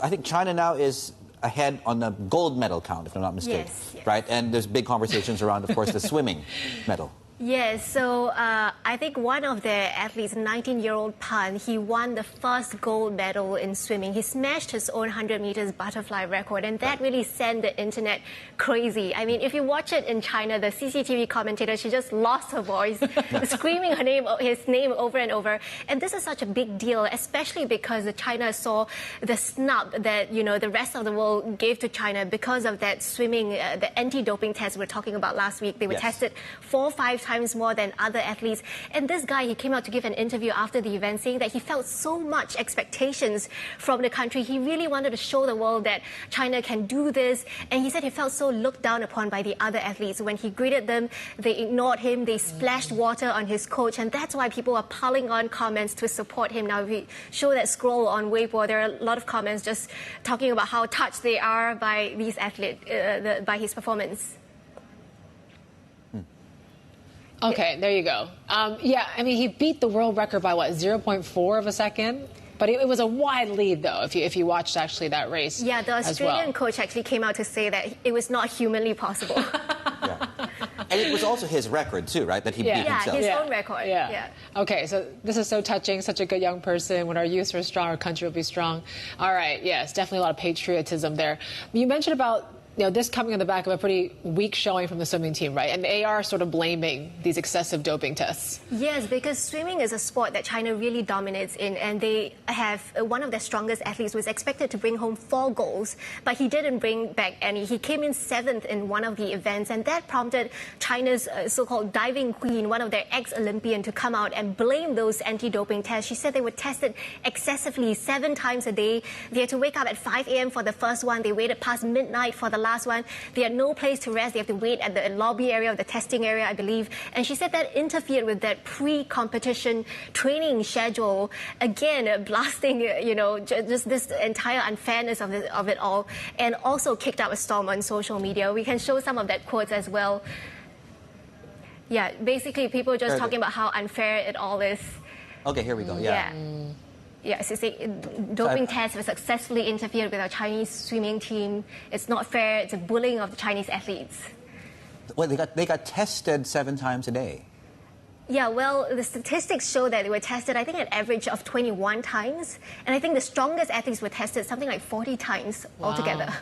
I think China now is ahead on the gold medal count, if I'm not mistaken. Yes. Right? And there's big conversations around, of course, the swimming medal. Yes, so I think one of their athletes, 19-year-old Pan, he won the first gold medal in swimming. He smashed his own 100 meters butterfly record, and that really sent the internet crazy. I mean, if you watch it in China, the CCTV commentator, she just lost her voice, screaming his name over and over. And this is such a big deal, especially because China saw the snub that, the rest of the world gave to China because of that swimming, the anti-doping test we were talking about last week. They were tested 4 or 5 times more than other athletes. And this guy, he came out to give an interview after the event saying that he felt so much expectations from the country. He really wanted to show the world that China can do this. And he said he felt so looked down upon by the other athletes. When he greeted them, they ignored him. They splashed water on his coach. And that's why people are piling on comments to support him. Now, if we show that scroll on Weibo, there are a lot of comments just talking about how touched they are by these athletes, by his performance. Okay, there you go. Yeah, I mean, he beat the world record by, what, 0.4 of a second? But it was a wide lead, though, if you watched actually that race. Yeah, the Australian coach actually came out to say that it was not humanly possible. Yeah. And it was also his record, too, right? That he beat himself. His own record. Yeah. Okay, so this is so touching, such a good young person. When our youth are strong, our country will be strong. All right, yes, definitely a lot of patriotism there. You mentioned about this coming on the back of a pretty weak showing from the swimming team, right? And they are sort of blaming these excessive doping tests. Yes, because swimming is a sport that China really dominates in, and they have one of their strongest athletes was expected to bring home 4 golds, but he didn't bring back any. He came in 7th in one of the events, and that prompted China's so-called diving queen, one of their ex-Olympian, to come out and blame those anti-doping tests. She said they were tested excessively 7 times a day. They had to wake up at 5 a.m. for the first one. They waited past midnight for the last one. They had no place to rest. They have to wait at the lobby area of the testing area, I believe. And she said that interfered with that pre-competition training schedule. Again, blasting, just this entire unfairness of it all. And also kicked up a storm on social media. We can show some of that quotes as well. Yeah, basically people just talking about how unfair it all is. Okay, here we go. Yes, doping tests have successfully interfered with our Chinese swimming team. It's not fair. It's a bullying of the Chinese athletes. Well, they got tested 7 times a day. Yeah, well, the statistics show that they were tested, I think, an average of 21 times. And I think the strongest athletes were tested something like 40 times altogether.